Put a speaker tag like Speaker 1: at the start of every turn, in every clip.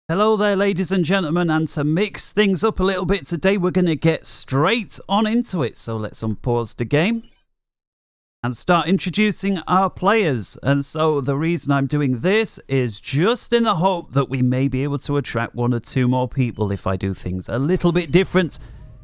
Speaker 1: Hello there, ladies and gentlemen, and to mix things up a little bit today, we're going to get straight on into it. So let's unpause the game and start introducing our players. And so the reason I'm doing this is just in the hope that we may be able to attract one or two more people if I do things a little bit different.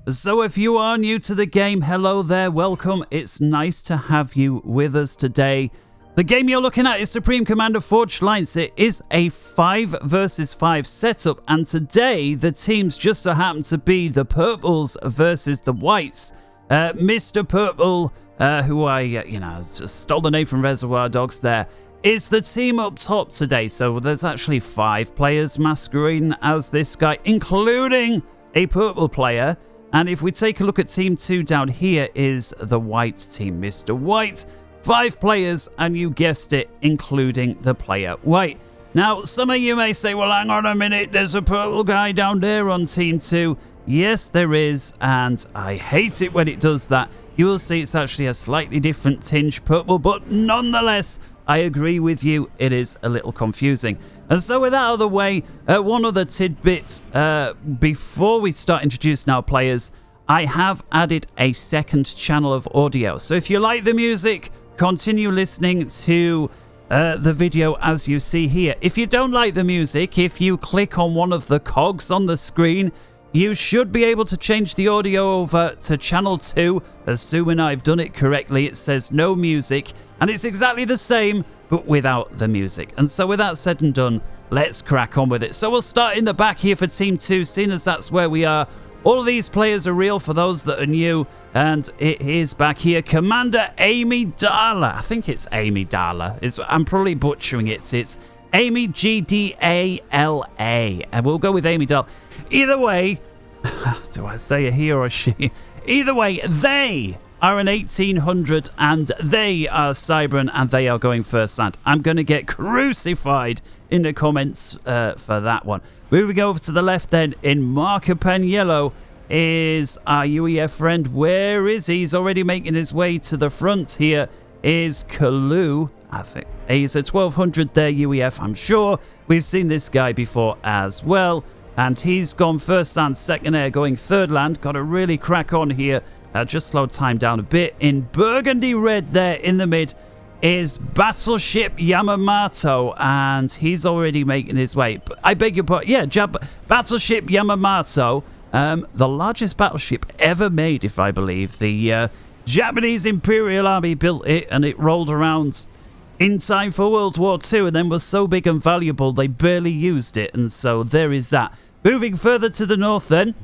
Speaker 1: So if you are new to the game, hello there, welcome. It's nice to have you with us today. The game you're looking at is Supreme Commander Forged Alliance. It is a 5 versus 5 setup, and today the teams just so happen to be the Purples versus the Whites. Mr. Purple, who I, just stole the name from Reservoir Dogs there, is the team up top today. So there's actually 5 players masquerading as this guy, including a Purple player. And if we take a look at Team 2 down here is the White team, Mr. White. 5 players, and you guessed it, including the player White. Now, some of you may say, well, hang on a minute, there's a purple guy down there on Team 2. Yes, there is, and I hate it when it does that. You will see it's actually a slightly different tinge purple, but nonetheless, I agree with you, it is a little confusing. And so with that out of the way, one other tidbit before we start introducing our players, I have added a second channel of audio. So if you like the music, continue listening to the video as you see here. If you don't like the music, if you click on one of the cogs on the screen, you should be able to change the audio over to channel 2. Assuming I've done it correctly, it says no music, and it's exactly the same, but without the music. And so with that said and done, let's crack on with it. So we'll start in the back here for Team 2, seeing as that's where we are. All of these players are real for those that are new, and it is back here. Commander Amy Darla. I think it's Amy Darla. I'm probably butchering it. It's Amy G-D-A-L-A. And we'll go with Amy Darla. Either way, do I say a he or a she? Either way, they are an 1800, and they are Cybran, and they are going first land. I'm going to get crucified in the comments for that one. Moving over to the left then, in marker pen yellow, is our UEF friend. Where is he? He's already making his way to the front. Here is Kalu. I think he's a 1200 there, UEF. I'm sure we've seen this guy before as well. And he's gone first land, second air, going third land. Got to really crack on here. Just slow time down a bit. In burgundy red there in the mid is Battleship Yamamoto, and he's already making his way. I beg your pardon. Yeah, Battleship Yamamoto, the largest battleship ever made, if I believe. The Japanese Imperial Army built it, and it rolled around in time for World War II, and then was so big and valuable they barely used it, and so there is that. Moving further to the north then,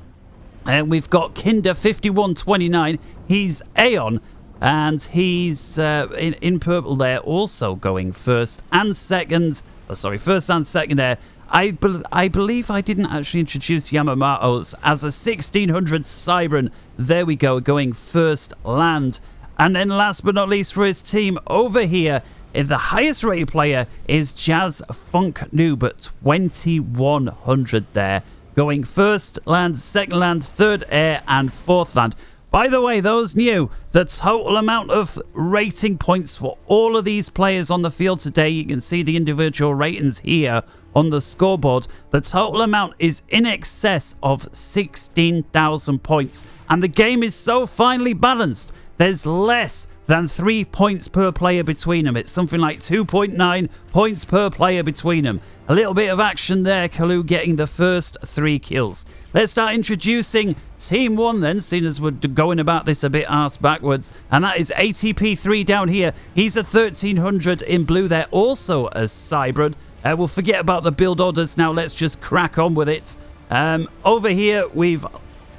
Speaker 1: and we've got Kinder 5129. He's Aeon, and he's in purple there, also going first and second. Oh, sorry, first and second there. I believe I didn't actually introduce Yamamoto as a 1600 Cybran. There we go, going first land. And then last but not least for his team over here, the highest rated player is Jazz Funk Noob at 2100 there. Going first land, second land, third air, and fourth land. By the way, those new, the total amount of rating points for all of these players on the field today, you can see the individual ratings here on the scoreboard. The total amount is in excess of 16,000 points. And the game is so finely balanced, there's less than 3 points per player between them. It's something like 2.9 points per player between them. A little bit of action there, Kalu getting the first 3 kills. Let's start introducing Team 1 then, seeing as we're going about this a bit arse backwards. And that is ATP3 down here. He's a 1300 in blue there, also a Cybran. We'll forget about the build orders now. Let's just crack on with it. Over here, we've...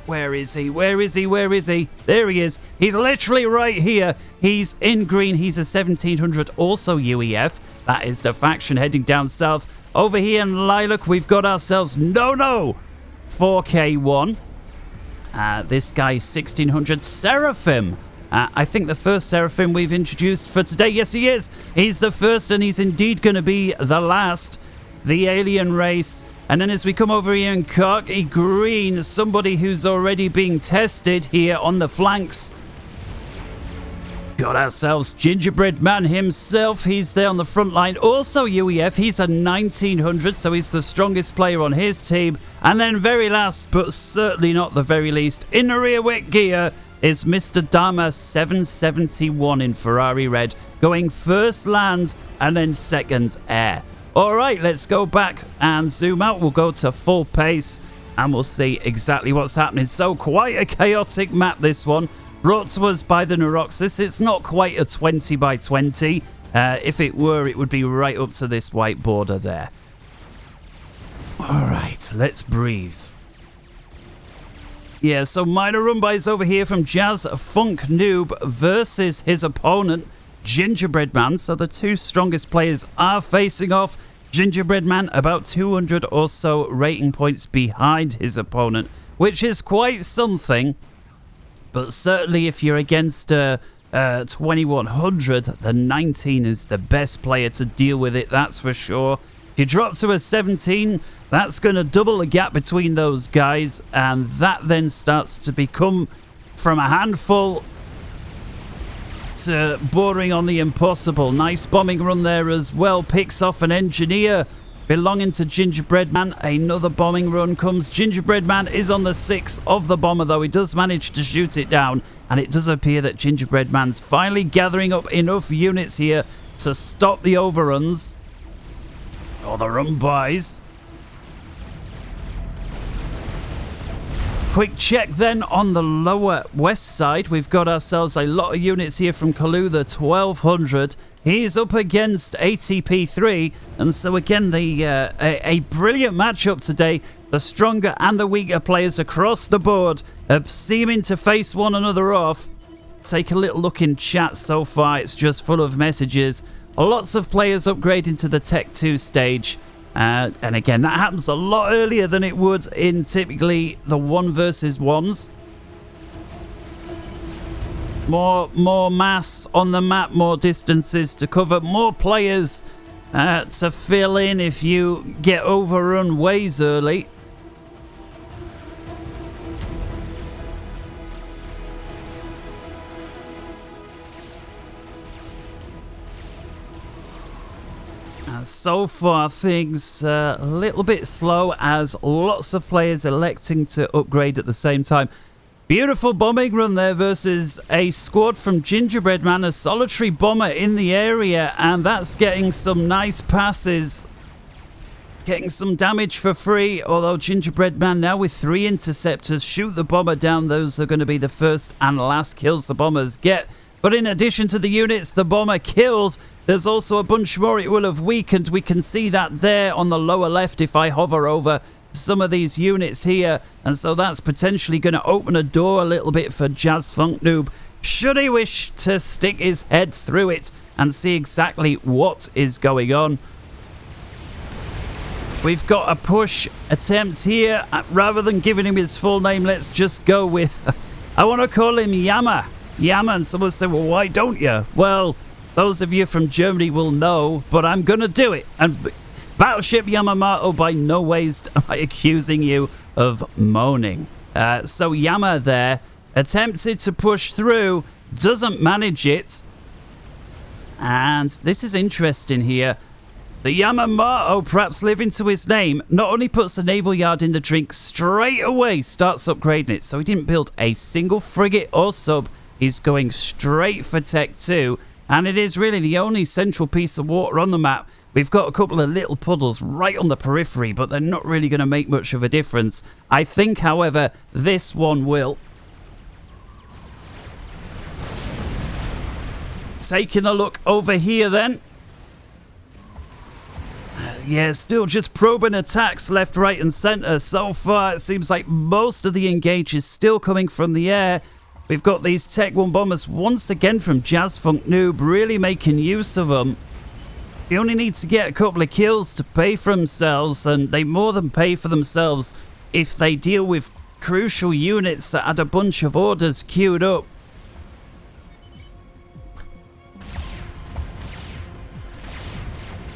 Speaker 1: Where is he? Where is he? Where is he? There he is. He's literally right here. He's in green. He's a 1700, also UEF. That is the faction heading down south. Over here in Lilac, we've got ourselves 4K1. This guy, 1600 Seraphim. I think the first Seraphim we've introduced for today. Yes, he is. He's the first, and he's indeed going to be the last. The alien race. And then as we come over here in khaki green, somebody who's already being tested here on the flanks. Got ourselves Gingerbread Man himself. He's there on the front line. Also UEF, he's a 1900, so he's the strongest player on his team. And then very last, but certainly not the very least, in the rear wet gear is Mr. Dama 771 in Ferrari red, going first land and then second air. All right, let's go back and zoom out. We'll go to full pace and we'll see exactly what's happening. So quite a chaotic map, this one. Brought to us by the Neuroxis. It's not quite a 20 by 20. If it were, it would be right up to this white border there. All right, let's breathe. Yeah, so minor run bys over here from Jazz Funk Noob versus his opponent, Gingerbread Man. So the two strongest players are facing off. Gingerbread Man about 200 or so rating points behind his opponent, which is quite something. But certainly if you're against 2100, the 19 is the best player to deal with it, that's for sure. If you drop to a 17, that's going to double the gap between those guys, and that then starts to become from a handful to bordering on the impossible. Nice bombing run there as well. Picks off an engineer belonging to Gingerbread Man. Another bombing run comes. Gingerbread Man is on the 6 of the bomber, though. He does manage to shoot it down, and it does appear that Gingerbread Man's finally gathering up enough units here to stop the overruns or the run bys. Quick check then on the lower west side. We've got ourselves a lot of units here from Kalu, the 1200. He's up against ATP3, and so again, a brilliant matchup today. The stronger and the weaker players across the board are seeming to face one another off. Take a little look in chat so far. It's just full of messages. Lots of players upgrading to the Tech 2 stage. And again, that happens a lot earlier than it would in typically the 1 versus 1s. More mass on the map, more distances to cover, more players to fill in if you get overrun ways early. So far, things a little bit slow as lots of players electing to upgrade at the same time. Beautiful bombing run there versus a squad from Gingerbread Man, a solitary bomber in the area, and that's getting some nice passes, getting some damage for free, although Gingerbread Man now with 3 interceptors shoot the bomber down. Those are going to be the first and last kills the bombers get. But in addition to the units the bomber killed, there's also a bunch more it will have weakened. We can see that there on the lower left if I hover over some of these units here. And so that's potentially going to open a door a little bit for Jazz Funk Noob, should he wish to stick his head through it and see exactly what is going on. We've got a push attempt here. Rather than giving him his full name, let's just go with, I want to call him Yama. Yama, and someone say, well, why don't you? Well, those of you from Germany will know, but I'm going to do it. And Battleship Yamamoto, by no ways am I accusing you of moaning. So Yama there, attempted to push through, doesn't manage it. And this is interesting here. The Yamamoto, perhaps living to his name, not only puts the naval yard in the drink, straight away starts upgrading it. So he didn't build a single frigate or sub. He's going straight for Tech 2. And it is really the only central piece of water on the map. We've got a couple of little puddles right on the periphery, but they're not really going to make much of a difference. I think, however, this one will. Taking a look over here then. Yeah, still just probing attacks left, right and centre. So far, it seems like most of the engage is still coming from the air. We've got these Tech 1 bombers once again from Jazz Funk Noob, really making use of them. They only need to get a couple of kills to pay for themselves, and they more than pay for themselves if they deal with crucial units that had a bunch of orders queued up.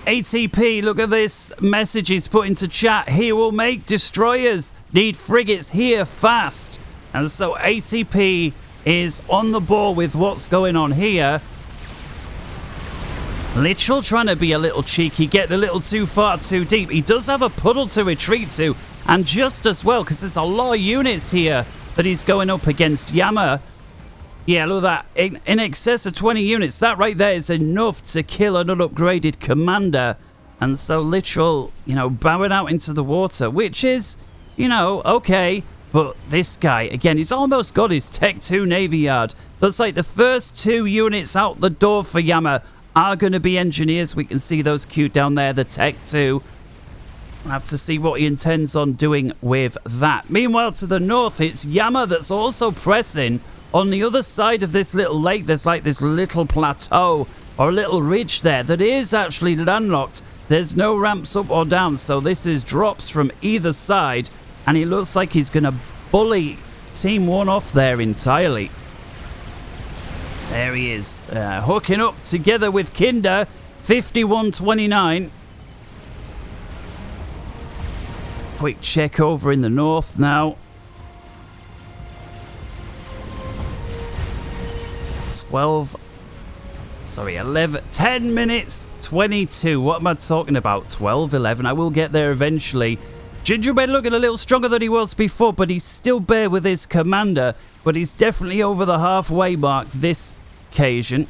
Speaker 1: ATP, look at this message he's put into chat. He will make destroyers. Need frigates here fast. And so ATP is on the ball with what's going on here. Literal trying to be a little cheeky, get a little too far too deep. He does have a puddle to retreat to, and just as well, because there's a lot of units here that he's going up against. Yama, yeah, look at that. In excess of 20 units. That right there is enough to kill an unupgraded commander. And so Literal, you know, bowing out into the water, which is, you know, okay. But this guy, again, he's almost got his Tech 2 Navy Yard. Looks like the first 2 units out the door for Yama are going to be engineers. We can see those queued down there, the Tech 2. We'll have to see what he intends on doing with that. Meanwhile, to the north, it's Yama that's also pressing. On the other side of this little lake, there's like this little plateau or a little ridge there that is actually landlocked. There's no ramps up or down, so this is drops from either side, and it looks like he's going to bully Team 1 off there entirely. There he is, hooking up together with Kinder, 51-29. Quick check over in the north now. 10 minutes 22. What am I talking about? 12, 11. I will get there eventually. Gingerbread looking a little stronger than he was before, but he's still bare with his commander. But he's definitely over the halfway mark this occasion.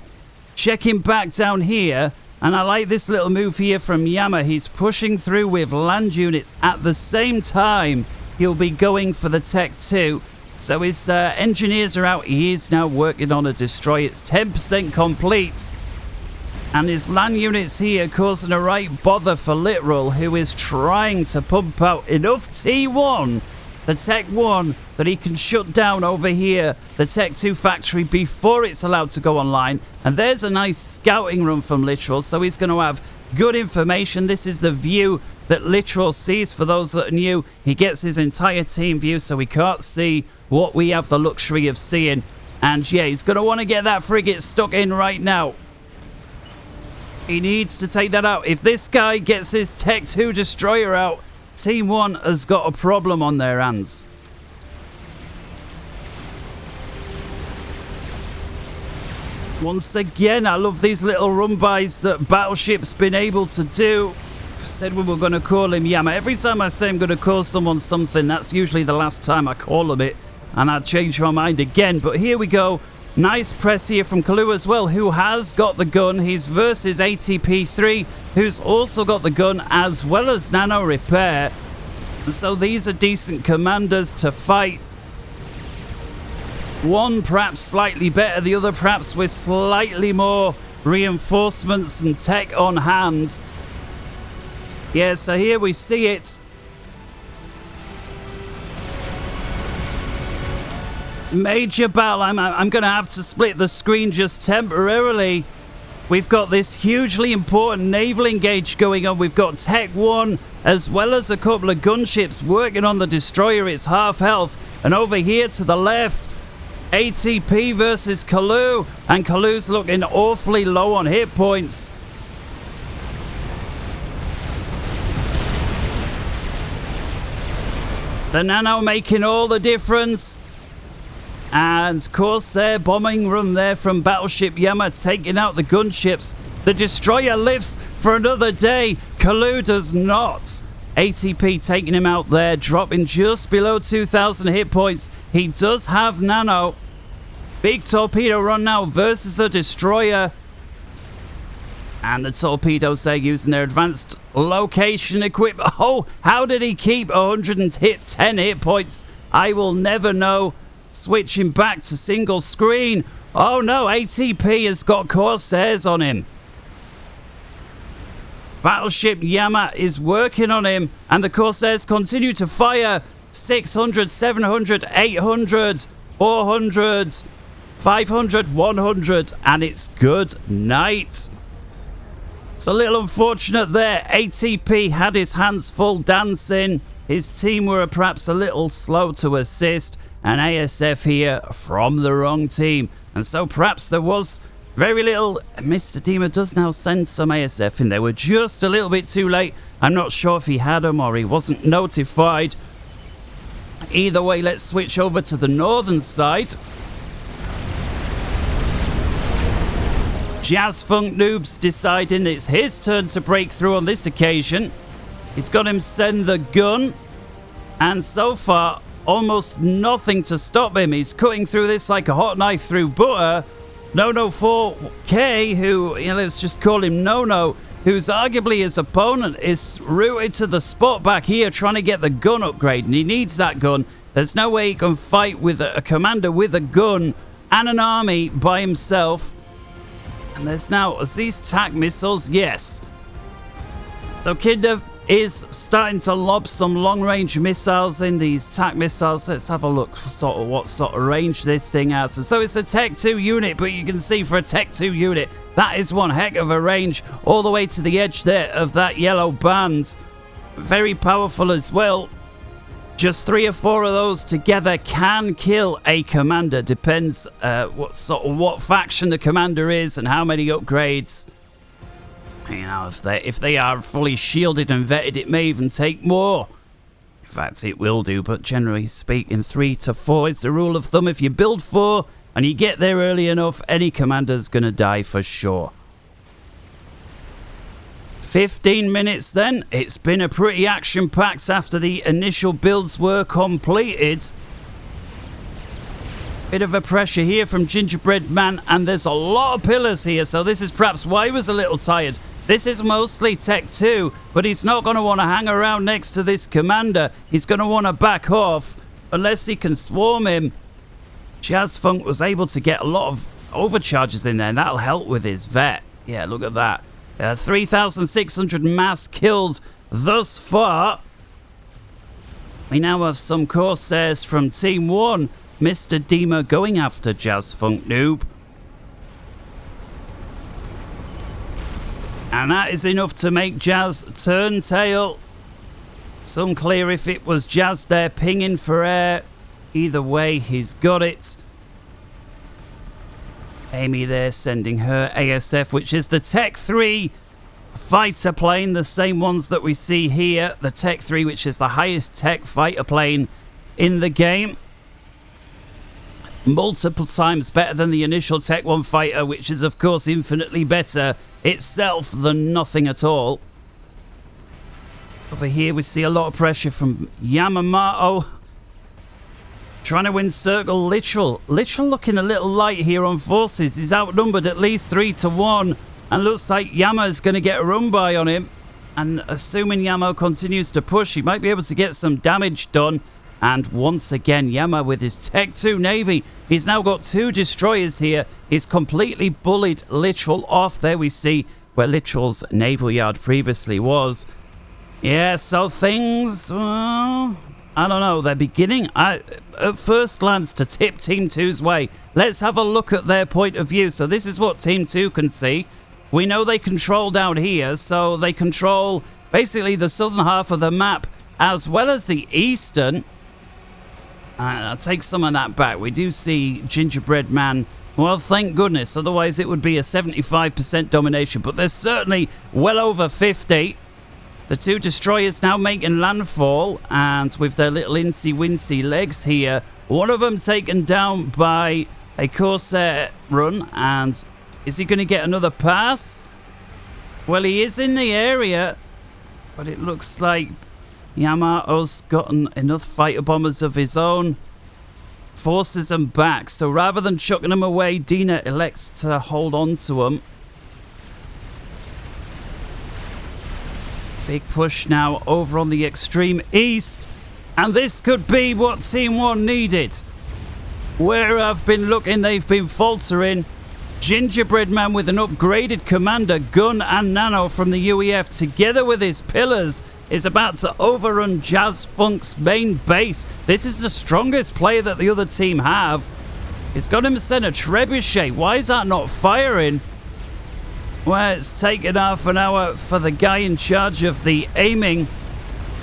Speaker 1: Checking back down here, and I like this little move here from Yama. He's pushing through with land units at the same time. He'll be going for the Tech 2. So his engineers are out. He is now working on a destroyer. It's 10% complete. And his land units here causing a right bother for Literal, who is trying to pump out enough T1, the Tech 1, that he can shut down over here the Tech 2 factory before it's allowed to go online. And there's a nice scouting run from Literal, so he's going to have good information. This is the view that Literal sees. For those that are new, he gets his entire team view, so he can't see what we have the luxury of seeing. And yeah, he's going to want to get that frigate stuck in right now. He needs to take that out. If this guy gets his Tech 2 destroyer out, Team 1 has got a problem on their hands. Once again, I love these little run-bys that Battleship's been able to do. I said we were going to call him Yama. Every time I say I'm going to call someone something, that's usually the last time I call them it. And I change my mind again. But here we go. Nice press here from Kalu as well, who has got the gun. He's versus ATP3, who's also got the gun, as well as Nano Repair. And so these are decent commanders to fight. One perhaps slightly better, the other perhaps with slightly more reinforcements and tech on hand. Yeah, so here we see it. Major battle. I'm going to have to split the screen just temporarily. We've got this hugely important naval engage going on. We've got Tech 1 as well as a couple of gunships working on the destroyer. It's half health. And over here to the left, ATP versus Kalu. And Kalu's looking awfully low on hit points. The Nano making all the difference. And Corsair bombing run there from Battleship Yama, taking out the gunships. The destroyer lives for another day. Kalu does not. ATP taking him out there, dropping just below 2,000 hit points. He does have Nano. Big torpedo run now versus the destroyer. And the torpedoes there using their advanced location equipment. Oh, how did he keep 110 hit points? I will never know. Switching back to single screen. Oh no, ATP has got Corsairs on him. Battleship Yama is working on him, and the Corsairs continue to fire. 600, 700, 800, 400, 500, 100, and it's good night. It's a little unfortunate there. ATP had his hands full dancing. His team were perhaps a little slow to assist. And ASF here from the wrong team. And so perhaps there was very little. Mr. Dima does now send some ASF in there. We're just a little bit too late. I'm not sure if he had them or he wasn't notified. Either way, let's switch over to the northern side. Jazz Funk Noob's deciding it's his turn to break through on this occasion. He's got him send the gun. And so far, almost nothing to stop him. He's cutting through this like a hot knife through butter. Nono4K, who, let's just call him Nono, who's arguably his opponent, is rooted to the spot back here trying to get the gun upgrade. And he needs that gun. There's no way he can fight with a commander with a gun and an army by himself. And there's now, are these TAC missiles? Yes. So Kindev is starting to lob some long-range missiles in these TAC missiles. Let's have a look what sort of range this thing has. So it's a Tech 2 unit, but you can see for a Tech 2 unit, that is one heck of a range all the way to the edge there of that yellow band. Very powerful as well. Just 3 or 4 of those together can kill a commander. Depends what faction the commander is and how many upgrades. If they are fully shielded and vetted, it may even take more. In fact, it will do, but generally speaking, 3 to 4 is the rule of thumb. If you build 4 and you get there early enough, any commander's going to die for sure. 15 minutes then. It's been a pretty action-packed after the initial builds were completed. Bit of a pressure here from Gingerbread Man, and there's a lot of pillars here, so this is perhaps why he was a little tired. This is mostly Tech 2, but he's not going to want to hang around next to this commander. He's going to want to back off unless he can swarm him. Jazz Funk was able to get a lot of overcharges in there, and that'll help with his vet. Yeah, look at that. 3,600 mass killed thus far. We now have some Corsairs from Team 1. Mr. Deemer going after Jazz Funk Noob. And that is enough to make Jazz turn tail. It's unclear if it was Jazz there pinging for air. Either way, he's got it. Amy there sending her ASF, which is the Tech 3 fighter plane. The same ones that we see here. The Tech 3, which is the highest tech fighter plane in the game. Multiple times better than the initial Tech 1 fighter, which is of course infinitely better itself than nothing at all. Over here we see a lot of pressure from Yamamoto. Trying to win circle. Literal looking a little light here on forces. He's outnumbered at least 3 to 1. And looks like Yama's going to get a run by on him. And assuming Yama continues to push, he might be able to get some damage done. And once again, Yama with his Tech 2 Navy. He's now got 2 destroyers here. He's completely bullied Literal off. There we see where Literal's naval yard previously was. Yeah, so things, well, I don't know. They're beginning, at first glance, to tip Team 2's way. Let's have a look at their point of view. So this is what Team 2 can see. We know they control down here, so they control basically the southern half of the map as well as the eastern. I'll take some of that back. We do see Gingerbread Man. Well, thank goodness. Otherwise, it would be a 75% domination. But there's certainly well over 50. The 2 destroyers now making landfall. And with their little incy-wincy legs here, one of them taken down by a Corsair run. And is he going to get another pass? Well, he is in the area. But it looks like Yamato's gotten enough fighter bombers of his own. Forces them back. So rather than chucking them away, Dina elects to hold on to them. Big push now over on the extreme east. And this could be what Team 1 needed. Where I've been looking, they've been faltering. Gingerbread Man with an upgraded commander, gun and nano from the UEF, together with his pillars, is about to overrun Jazz Funk's main base. This is the strongest player that the other team have. He's got him sent a trebuchet. Why is that not firing? Well, it's taken half an hour for the guy in charge of the aiming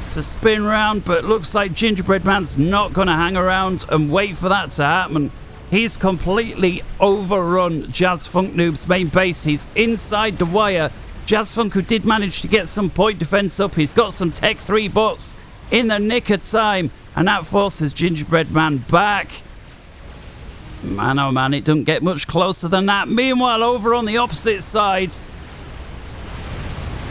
Speaker 1: to spin round, but it looks like Gingerbread Man's not going to hang around and wait for that to happen. He's completely overrun Jazz Funk Noob's main base. He's inside the wire. Jazz Funk, who did manage to get some point defense up. He's got some Tech 3 bots in the nick of time. And that forces Gingerbread Man back. Man, oh man, it doesn't get much closer than that. Meanwhile, over on the opposite side,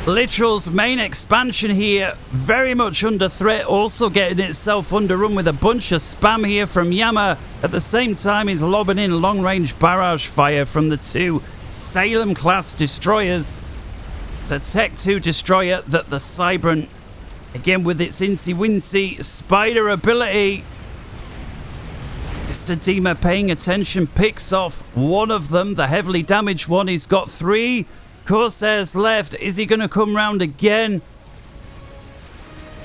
Speaker 1: Literal's main expansion here, very much under threat, also getting itself underrun with a bunch of spam here from Yama. At the same time, he's lobbing in long-range barrage fire from the two Salem-class destroyers. The Tech 2 destroyer that the Cybran, again with its incy-wincy spider ability. Mr. Dima paying attention, picks off one of them, the heavily damaged one. He's got 3 Corsairs left. Is he going to come round again?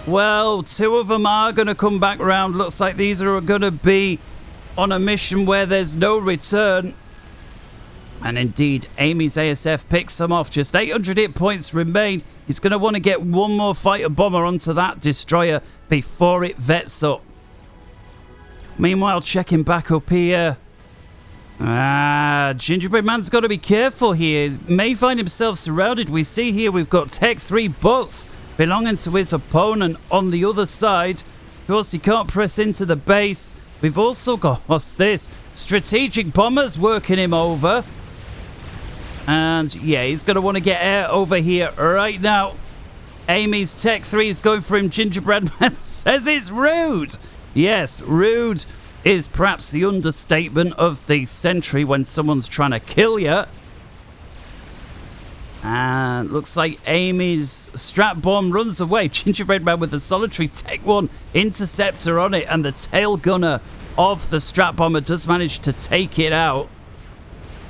Speaker 1: Well, 2 of them are going to come back round. Looks like these are going to be on a mission where there's no return. And indeed, Amy's ASF picks them off. Just 800 hit points remain. He's going to want to get one more fighter bomber onto that destroyer before it vets up. Meanwhile, checking back up here. Gingerbread Man's got to be careful here. He may find himself surrounded. We see here we've got Tech 3 bots belonging to his opponent on the other side. Of course, he can't press into the base. We've also got, what's this? Strategic bombers working him over. And yeah, he's going to want to get air over here right now. Amy's Tech 3 is going for him. Gingerbread Man says it's rude. Yes, rude is perhaps the understatement of the century when someone's trying to kill you. And looks like Amy's strap bomb runs away. Gingerbread Man with a solitary Tech 1 interceptor on it, and the tail gunner of the strap bomber does manage to take it out.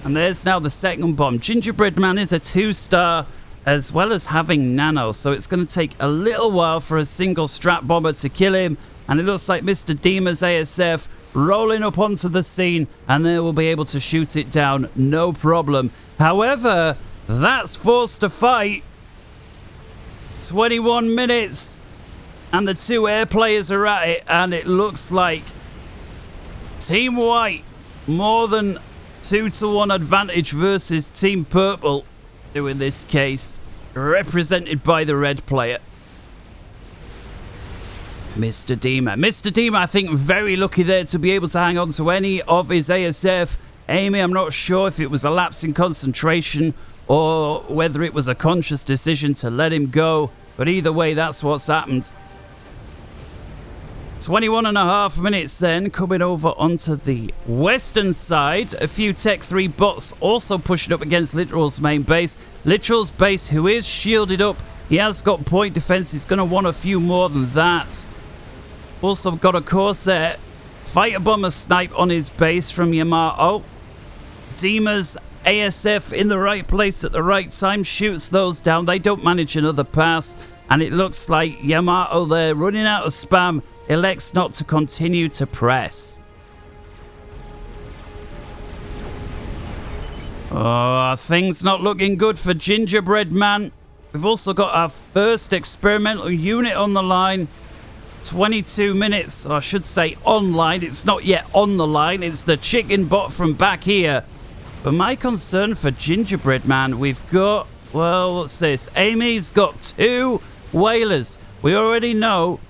Speaker 1: And there's now the second bomb. Gingerbread Man is a 2-star as well as having nano, so it's going to take a little while for a single strap bomber to kill him. And it looks like Mr. Dima's ASF rolling up onto the scene, and they will be able to shoot it down, no problem. However, that's forced to fight. 21 minutes, and the 2 air players are at it, and it looks like Team White more than 2-to-1 advantage versus Team Purple, who in this case represented by the red player. Mr. Dima. Mr. Dima, I think, very lucky there to be able to hang on to any of his ASF. Amy, I'm not sure if it was a lapse in concentration or whether it was a conscious decision to let him go. But either way, that's what's happened. 21.5 minutes then, coming over onto the western side. A few Tech 3 bots also pushing up against Literal's main base. Literal's base, who is shielded up. He has got point defense. He's going to want a few more than that. Also got a Corsair fighter bomber snipe on his base from Yamato. Dima's ASF in the right place at the right time shoots those down. They don't manage another pass, and it looks like Yamato there, running out of spam, elects not to continue to press. Oh, things not looking good for Gingerbread Man. We've also got our first experimental unit on the line. 22 minutes, or I should say online. It's not yet on the line. It's the chicken bot from back here. But my concern for Gingerbread Man, we've got, well, what's this? Amy's got 2 whalers. We already know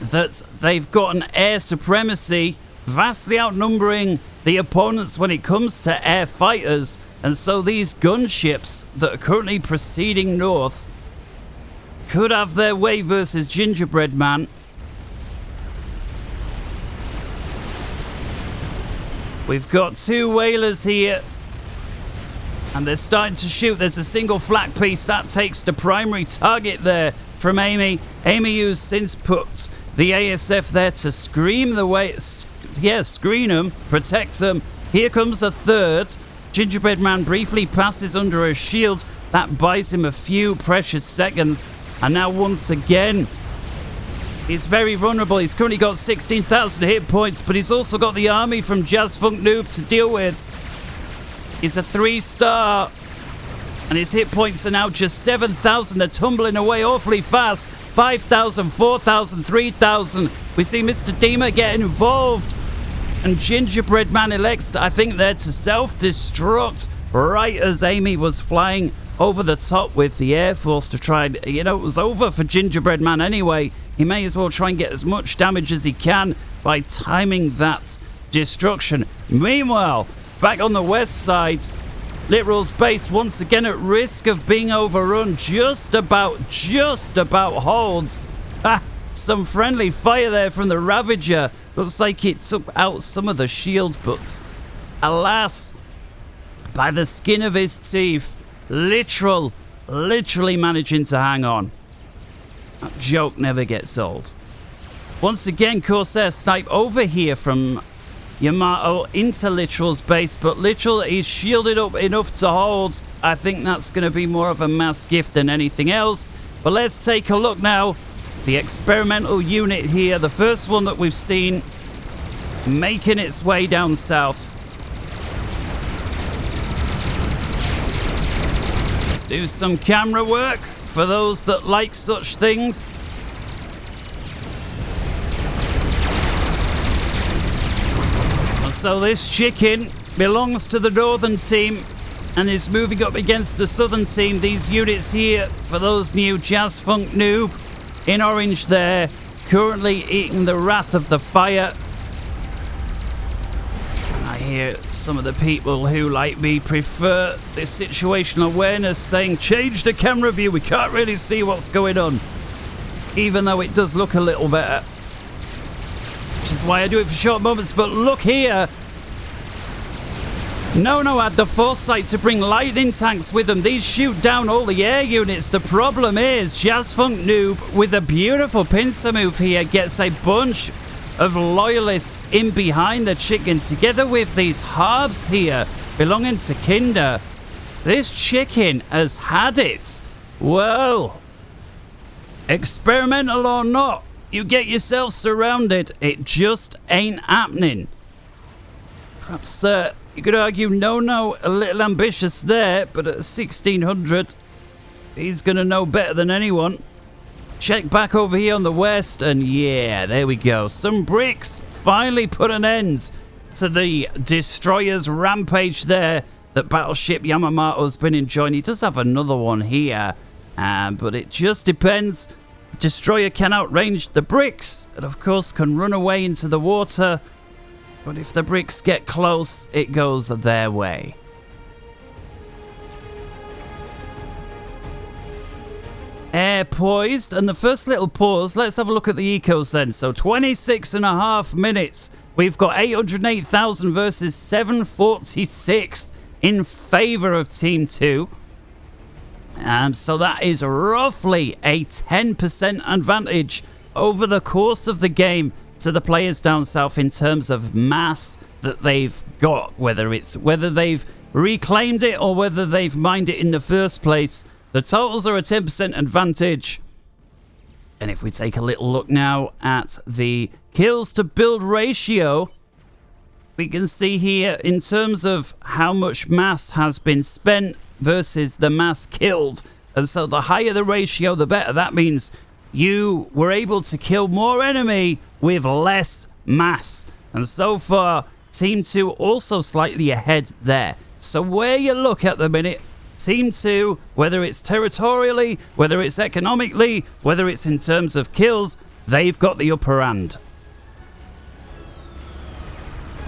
Speaker 1: that they've got an air supremacy, vastly outnumbering the opponents when it comes to air fighters. And so these gunships that are currently proceeding north could have their way versus Gingerbread Man. We've got 2 whalers here, and they're starting to shoot. There's a single flak piece that takes the primary target there from Amy. Amy, who's since put the ASF there to screen them, protect them. Here comes a third. Gingerbread Man briefly passes under a shield. That buys him a few precious seconds. And now once again, he's very vulnerable. He's currently got 16,000 hit points, but he's also got the army from Jazz Funk Noob to deal with. He's a 3-star, and his hit points are now just 7,000. They're tumbling away awfully fast. 5,000, 4,000, 3,000. We see Mr. Dima get involved, and Gingerbread Man elects, I think, there to self-destruct right as Amy was flying over the top with the Air Force to try and, it was over for Gingerbread Man anyway. He may as well try and get as much damage as he can by timing that destruction. Meanwhile, back on the west side, Literal's base once again at risk of being overrun. Just about holds. Some friendly fire there from the Ravager. Looks like it took out some of the shields, but alas, by the skin of his teeth, literally managing to hang on. That joke never gets old. Once again, Corsair snipe over here from Yamato into Literal's base, but Literal is shielded up enough to hold. I think that's going to be more of a mass gift than anything else. But let's take a look now. The experimental unit here, the first one that we've seen, making its way down south. Let's do some camera work for those that like such things. So this chicken belongs to the northern team and is moving up against the southern team. These units here, for those new Jazz Funk noob, in orange there, currently eating the wrath of the fire. I hear some of the people who, like me, prefer this situational awareness saying, change the camera view, we can't really see what's going on. Even though it does look a little better. Which is why I do it for short moments. But look here. No had the foresight to bring lightning tanks with them. These shoot down all the air units. The problem is Jazz Funk noob with a beautiful pincer move here gets a bunch of loyalists in behind the chicken together with these harbs here belonging to Kinder. This chicken has had it. Well, experimental or not, you get yourself surrounded. It just ain't happening. Perhaps you could argue no, a little ambitious there, but at 1600, he's going to know better than anyone. Check back over here on the west, and yeah, there we go. Some bricks finally put an end to the destroyer's rampage there that Battleship Yamamoto's been enjoying. He does have another one here, but it just depends. The destroyer can outrange the bricks, and of course can run away into the water. But if the bricks get close, it goes their way. Air poised, and the first little pause, let's have a look at the ecos then. So 26.5 minutes. We've got 808,000 versus 746 in favor of Team 2. So that is roughly a 10% advantage over the course of the game to the players down south in terms of mass that they've got, whether they've reclaimed it or whether they've mined it in the first place. The totals are a 10% advantage. And if we take a little look now at the kills to build ratio, we can see here in terms of how much mass has been spent versus the mass killed. And so the higher the ratio, the better. That means you were able to kill more enemy with less mass. And so far, Team 2 also slightly ahead there. So where you look at the minute, Team 2, whether it's territorially, whether it's economically, whether it's in terms of kills, they've got the upper hand.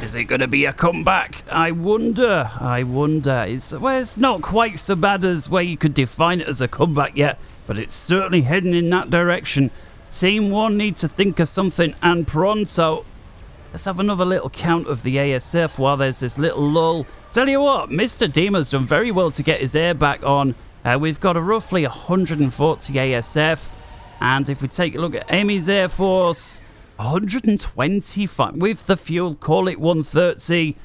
Speaker 1: Is it going to be a comeback? I wonder. It's not quite so bad as where you could define it as a comeback yet, but it's certainly heading in that direction. Team 1 needs to think of something, and pronto. Let's have another little count of the ASF while there's this little lull. Tell you what, Mr. Dima's done very well to get his air back on. We've got a roughly 140 ASF. And if we take a look at Amy's Air Force, 125 with the fuel, call it 130.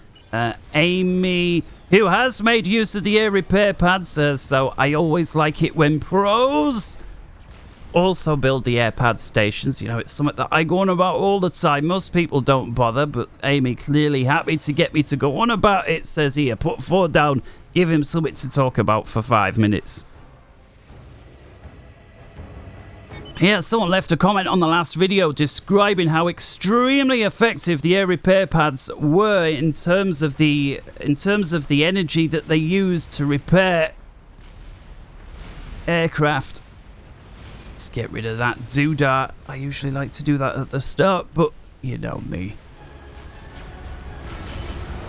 Speaker 1: Amy, who has made use of the air repair pads, so I always like it when pros also build the air pad stations. You know, it's something that I go on about all the time. Most people don't bother, but Amy clearly happy to get me to go on about it. Says here, put 4 down, give him something to talk about for 5 minutes. Yeah, someone left a comment on the last video describing how extremely effective the air repair pads were in terms of the energy that they use to repair aircraft. Let's get rid of that doodah. I usually like to do that at the start, but you know me.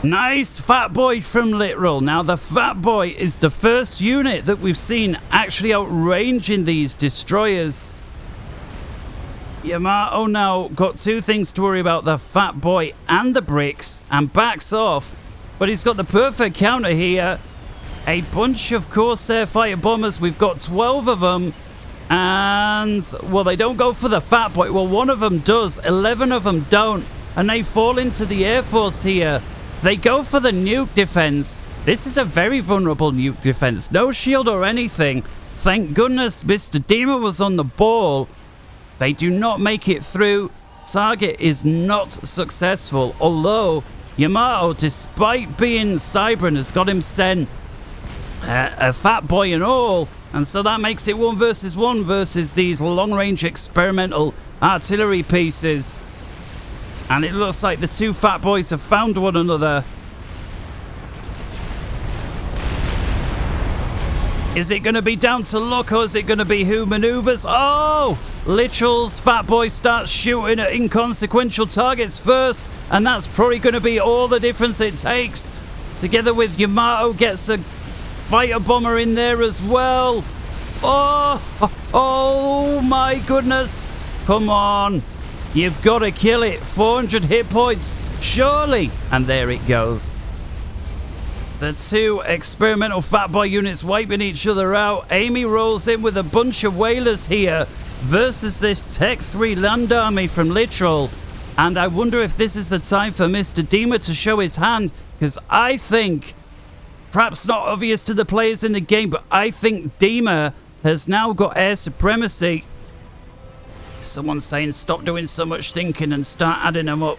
Speaker 1: Nice Fat Boy from Literal. Now, the Fat Boy is the first unit that we've seen actually outranging these destroyers. Yamato now got two things to worry about, the Fat Boy and the bricks, and backs off. But he's got the perfect counter here. A bunch of Corsair fighter bombers. We've got 12 of them. And, well, they don't go for the Fat Boy. Well, one of them does. 11 of them don't. And they fall into the Air Force here. They go for the nuke defense. This is a very vulnerable nuke defense. No shield or anything. Thank goodness Mr. Dima was on the ball. They do not make it through. Target is not successful. Although Yamato, despite being Cybran, has got him sent a Fat Boy and all. And so that makes it 1 versus 1 versus these long-range experimental artillery pieces. And it looks like the two Fat Boys have found one another. Is it going to be down to luck, or is it going to be who maneuvers? Oh! Literal's Fat Boy starts shooting at inconsequential targets first, and that's probably going to be all the difference it takes. Together with Yamato gets a fighter bomber in there as well. Oh my goodness. Come on. You've got to kill it. 400 hit points, surely. And there it goes. The two experimental Fat Boy units wiping each other out. Amy rolls in with a bunch of whalers here versus this Tech 3 land army from Literal. And I wonder if this is the time for Mr. Dima to show his hand, because I think, perhaps not obvious to the players in the game, but I think Dima has now got air supremacy. Someone's saying stop doing so much thinking and start adding them up.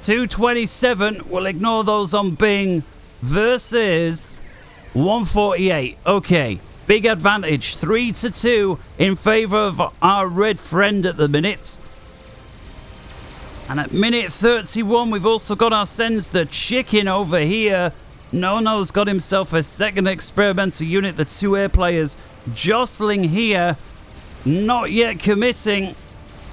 Speaker 1: 227, we'll ignore those on Bing, versus 148. Okay, big advantage, 3-2 in favor of our red friend at the minute. And at minute 31, we've also got our Sens the Chicken over here. Nono's got himself a second experimental unit. The two air players jostling here, not yet committing.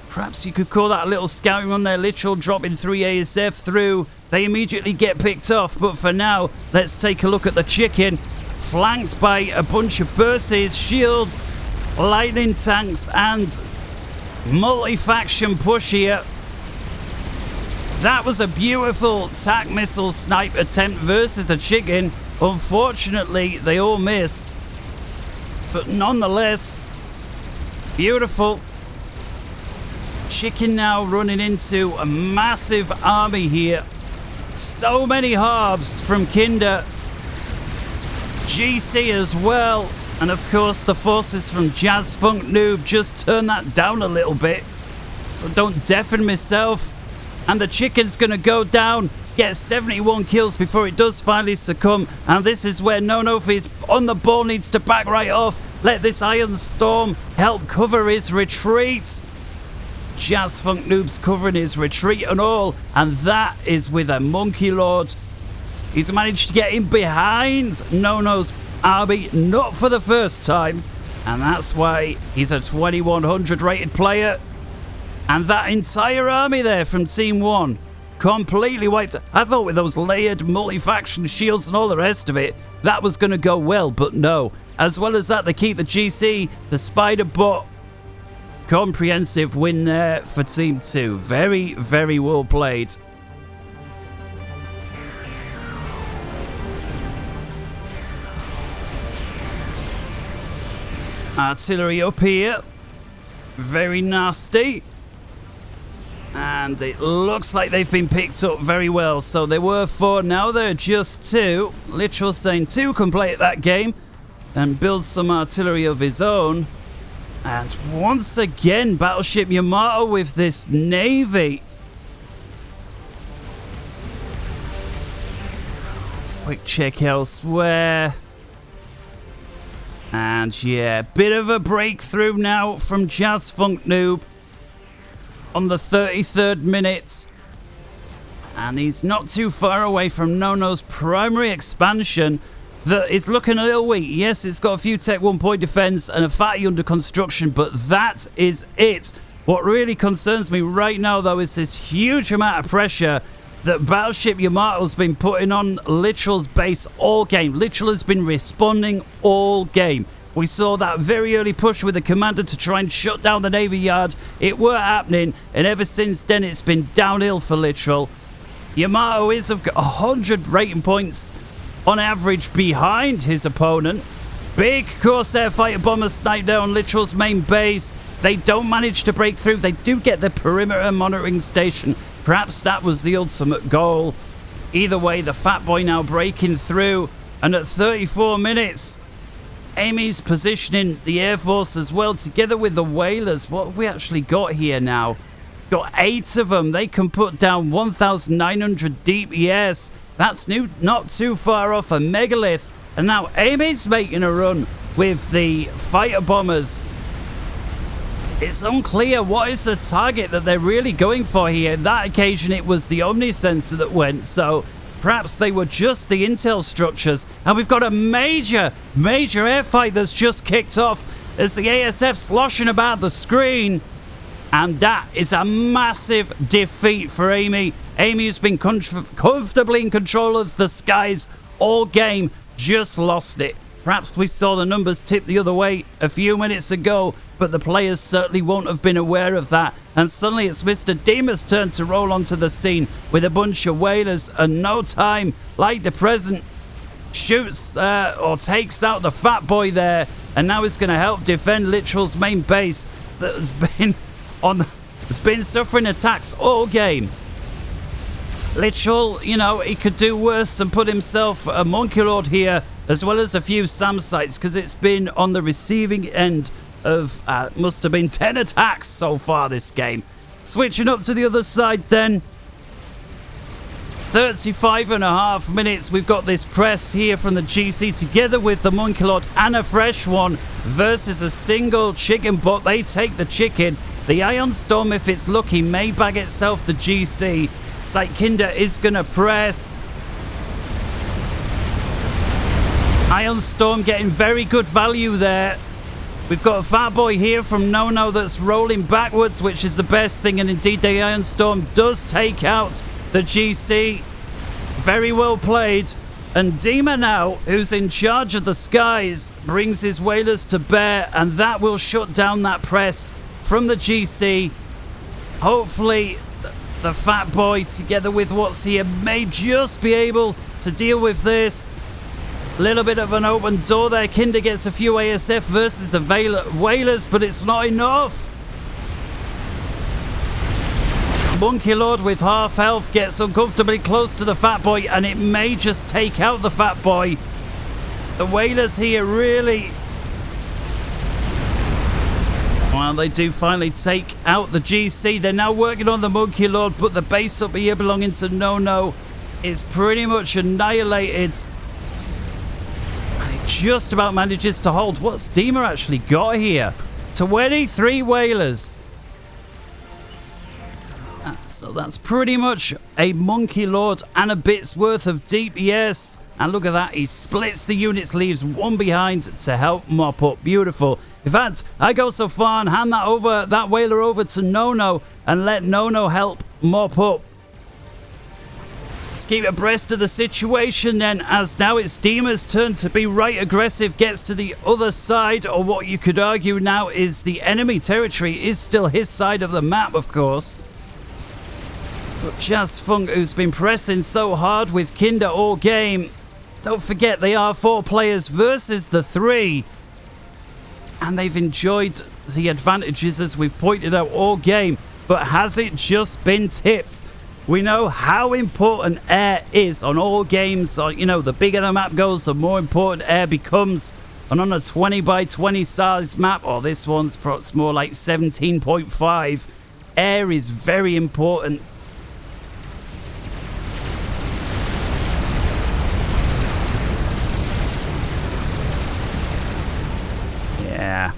Speaker 1: Perhaps you could call that a little scouting run there. Literal dropping 3 ASF through. They immediately get picked off, but for now, let's take a look at the Chicken. Flanked by a bunch of bursts, shields, lightning tanks, and multi-faction push here. That was a beautiful TAC missile snipe attempt versus the Chicken. Unfortunately, they all missed. But nonetheless, beautiful. Chicken now running into a massive army here. So many Harbs from Kinder. GC as well. And of course, the forces from Jazz Funk Noob just turn that down a little bit. So don't deafen myself. And the Chicken's going to go down, get 71 kills before it does finally succumb. And this is where Nono, if he's on the ball, needs to back right off. Let this Iron Storm help cover his retreat. Jazz Funk Noob's covering his retreat and all. And that is with a Monkey Lord. He's managed to get in behind Nono's army, not for the first time. And that's why he's a 2100 rated player. And that entire army there from Team 1 completely wiped. I thought with those layered multi-faction shields and all the rest of it, that was going to go well, but no. As well as that, they keep the GC, the Spider Bot. Comprehensive win there for Team 2. Very, very well played. Artillery up here. Very nasty. And it looks like they've been picked up very well. So there were 4, now there are just 2. Literal saying 2 can play at that game and build some artillery of his own. And once again, Battleship Yamato with this navy. Quick check elsewhere. And yeah, bit of a breakthrough now from Jazz Funk Noob on the 33rd minute. And he's not too far away from Nono's primary expansion that is looking a little weak. Yes, it's got a few Tech 1 point defense and a fatty under construction, but that is it. What really concerns me right now, though, is this huge amount of pressure that Battleship Yamato's been putting on Literal's base all game. Literal has been responding all game. We saw that very early push with the commander to try and shut down the Navy Yard. It were happening, and ever since then it's been downhill for Literal. Yamato is 100 rating points on average behind his opponent. Big Corsair fighter bombers snipe down Literal's main base. They don't manage to break through. They do get the perimeter monitoring station. Perhaps that was the ultimate goal. Either way, the Fat Boy now breaking through. And at 34 minutes, Amy's positioning the Air Force as well, together with the Whalers. What have we actually got here now? Got 8 of them. They can put down 1,900 DPS. That's not too far off a megalith. And now Amy's making a run with the fighter bombers. It's unclear what is the target that they're really going for here. That occasion it was the Omni sensor that went, so perhaps they were just the intel structures. And we've got a major airfight that's just kicked off as the ASF sloshing about the screen. And that is a massive defeat for Amy. Amy, who's been comfortably in control of the skies all game, just lost it. Perhaps we saw the numbers tip the other way a few minutes ago, but the players certainly won't have been aware of that. And suddenly it's Mr. Dima's turn to roll onto the scene with a bunch of Whalers, and no time like the present shoots or takes out the Fat Boy there, and now he's going to help defend Literal's main base that has been suffering attacks all game. Literal, you know, he could do worse than put himself a Monkey Lord here, as well as a few SAM sites, because it's been on the receiving end of, must have been 10 attacks so far this game. Switching up to the other side then. 35.5 minutes. We've got this press here from the GC together with the Monkey Lord and a fresh one versus a single chicken bot. They take the chicken. The Ion Storm, if it's lucky, may bag itself the GC. Sitekinder is going to press. Ion Storm getting very good value there. We've got a Fat Boy here from Nono that's rolling backwards, which is the best thing. And indeed, the Ion Storm does take out the GC. Very well played. And Dima now, who's in charge of the skies, brings his Whalers to bear. And that will shut down that press from the GC. Hopefully, the Fat Boy, together with what's here, may just be able to deal with this. Little bit of an open door there. Kinder gets a few ASF versus the Whalers, but it's not enough. Monkey Lord with half health gets uncomfortably close to the Fat Boy, and it may just take out the Fat Boy. The Whalers here really... Well, they do finally take out the GC. They're now working on the Monkey Lord, but the base up here belonging to No is pretty much annihilated. And it just about manages to hold. What's Dima actually got here? 23 Whalers. So that's pretty much a Monkey Lord and a bit's worth of DPS. And look at that, he splits the units, leaves one behind to help mop up. Beautiful. In fact, I go so far and hand that Whaler over to Nono and let Nono help mop up. Let's keep abreast of the situation then, as now it's Dima's turn to be right aggressive, gets to the other side, or what you could argue now is the enemy territory is still his side of the map, of course. But Jazz Funk, who's been pressing so hard with Kinder all game, don't forget they are 4 players versus the 3. And they've enjoyed the advantages, as we've pointed out, all game. But has it just been tipped? We know how important air is on all games. You know, the bigger the map goes, the more important air becomes. And on a 20 by 20 size map, or this one's perhaps more like 17.5, air is very important. Yeah.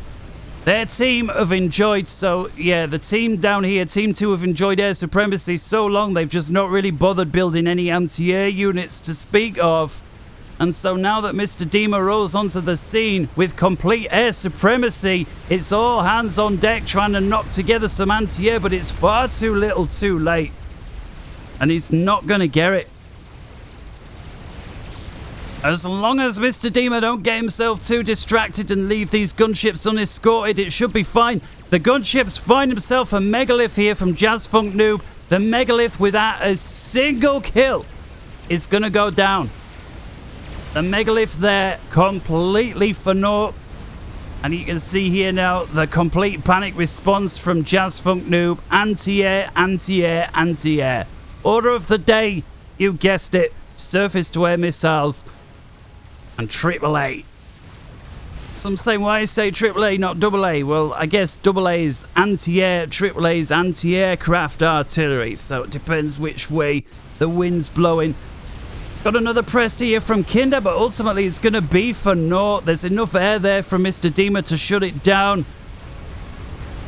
Speaker 1: Their team have enjoyed, so yeah, the team down here, Team 2 have enjoyed air supremacy so long they've just not really bothered building any anti-air units to speak of. And so now that Mr. Dima rolls onto the scene with complete air supremacy, it's all hands on deck trying to knock together some anti-air, but it's far too little too late. And he's not going to get it. As long as Mr. Dima don't get himself too distracted and leave these gunships unescorted, it should be fine. The gunships find himself a megalith here from Jazz Funk Noob. The megalith without a single kill is going to go down. The megalith there completely for naught. And you can see here now the complete panic response from Jazz Funk Noob. Anti-air, anti-air, anti-air. Order of the day, you guessed it. Surface-to-air missiles. And AAA. Some say, why I say AAA, not AA? Well, I guess AA is anti-air, AAA is anti-aircraft artillery. So it depends which way the wind's blowing. Got another press here from Kinder, but ultimately it's going to be for naught. There's enough air there from Mr. Dima to shut it down.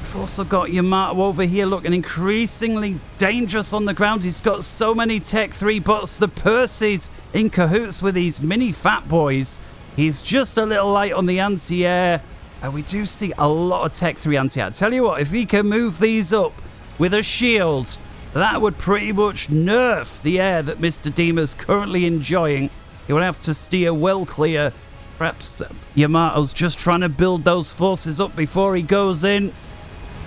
Speaker 1: We've also got Yamato over here looking increasingly dangerous on the ground. He's got so many Tech 3 bots. The Percy's in cahoots with these mini fat boys. He's just a little light on the anti-air. And we do see a lot of Tech 3 anti-air. Tell you what, if he can move these up with a shield, that would pretty much nerf the air that Mr. Dima's currently enjoying. He would have to steer well clear. Perhaps Yamato's just trying to build those forces up before he goes in.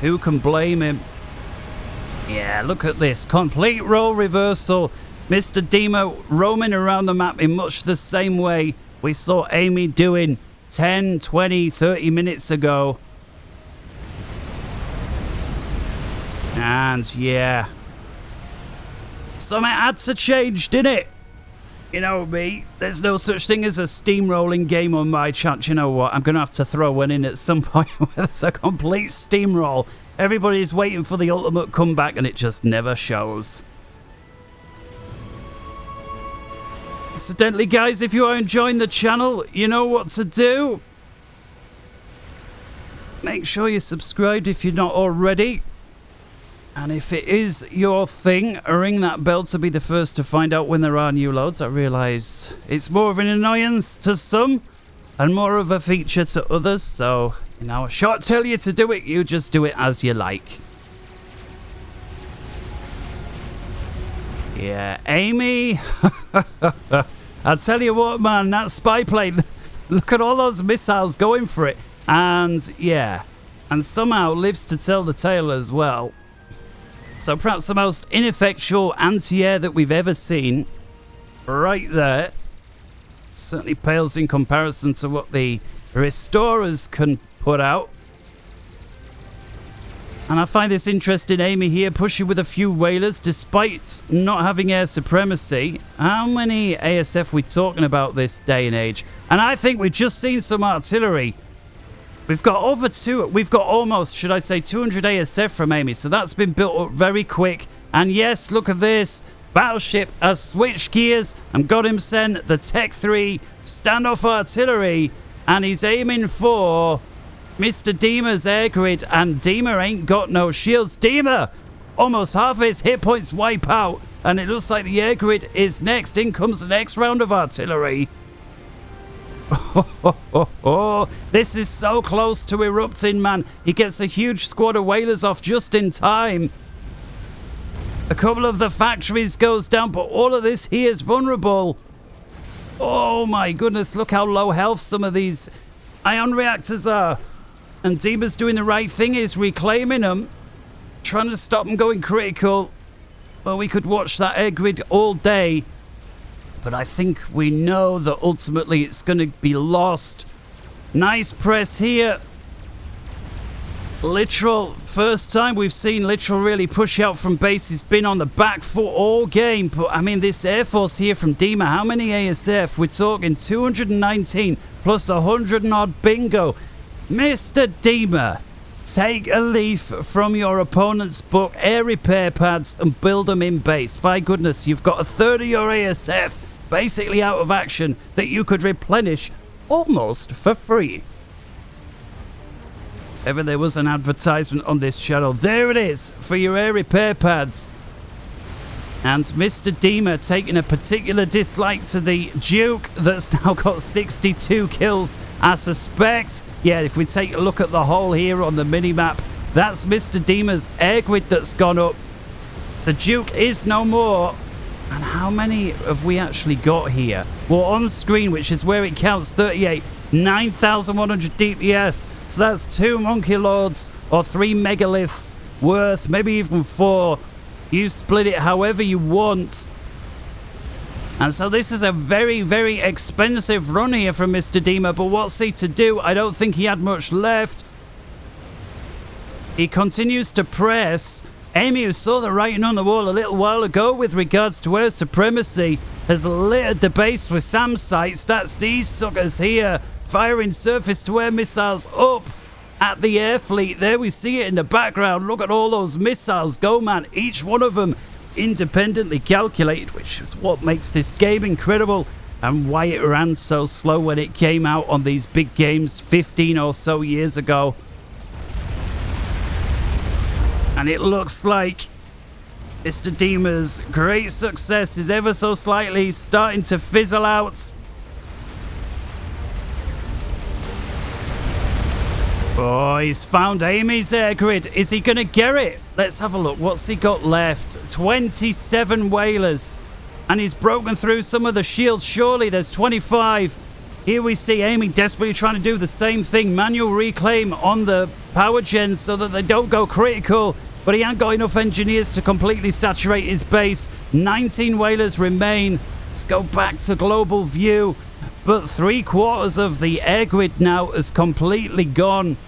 Speaker 1: Who can blame him? Yeah, look at this. Complete role reversal. Mr. Dima roaming around the map in much the same way we saw Amy doing 10, 20, 30 minutes ago. And yeah. Something had to change, didn't it? You know me, there's no such thing as a steamrolling game on my chat. You know what? I'm going to have to throw one in at some point where it's a complete steamroll. Everybody's waiting for the ultimate comeback and it just never shows. Incidentally, guys, if you are enjoying the channel, you know what to do. Make sure you're subscribed if you're not already. And if it is your thing, ring that bell to be the first to find out when there are new loads. I realise it's more of an annoyance to some and more of a feature to others. So, you know, I shan't tell you to do it. You just do it as you like. Yeah, Amy. I'll tell you what, man, that spy plane. Look at all those missiles going for it. And, yeah. And somehow lives to tell the tale as well. So perhaps the most ineffectual anti-air that we've ever seen. Right there. Certainly pales in comparison to what the Restorers can put out. And I find this interesting. Amy here pushing with a few whalers despite not having air supremacy. How many ASF we talking about this day and age? And I think we've just seen some artillery. We've got we've got almost, should I say, 200 ASF from Amy. So that's been built up very quick. And yes, look at this. Battleship has switched gears and got him sent the Tech 3 standoff artillery. And he's aiming for Mr. Dima's air grid. And Dima ain't got no shields. Dima, almost half his hit points wipe out. And it looks like the air grid is next. In comes the next round of artillery. This is so close to erupting, man. He gets a huge squad of whalers off just in time. A couple of the factories goes down, but all of this here is vulnerable. Oh my goodness, look how low health some of these ion reactors are. And Dima's doing the right thing, is reclaiming them, trying to stop them going critical. Well, we could watch that air grid all day. But I think we know that ultimately it's going to be lost. Nice press here. Literal, first time we've seen Literal really push out from base. He's been on the back foot all game. But I mean, this Air Force here from Dima, how many ASF? We're talking 219 plus 100 and odd bingo. Mr. Dima, take a leaf from your opponent's book, air repair pads, and build them in base. By goodness, you've got a third of your ASF basically out of action that you could replenish almost for free. If ever there was an advertisement on this channel, there it is for your air repair pads. And Mr. Dima taking a particular dislike to the Duke that's now got 62 kills. I suspect, yeah, if we take a look at the hole here on the minimap, that's Mr. Dima's air grid that's gone up. The Duke is no more. And how many have we actually got here? Well, on screen, which is where it counts, 38, 9,100 DPS. So that's 2 Monkey Lords or 3 Megaliths worth, maybe even 4. You split it however you want. And so this is a very, very expensive run here from Mr. Dima. But what's he to do? I don't think he had much left. He continues to press. Amy, who saw the writing on the wall a little while ago with regards to her supremacy, has littered the base with SAM sites. That's these suckers here, firing surface-to-air missiles up at the air fleet. There we see it in the background. Look at all those missiles go, man. Each one of them independently calculated, which is what makes this game incredible and why it ran so slow when it came out on these big games 15 or so years ago. And it looks like Mr. Dima's great success is ever so slightly starting to fizzle out. Oh, he's found Amy's air grid. Is he going to get it? Let's have a look. What's he got left? 27 whalers. And he's broken through some of the shields. Surely there's 25. Here we see Amy desperately trying to do the same thing. Manual reclaim on the power gens so that they don't go critical. But he ain't got enough engineers to completely saturate his base. 19 whalers remain. Let's go back to global view. But 3/4 of the air grid now is completely gone.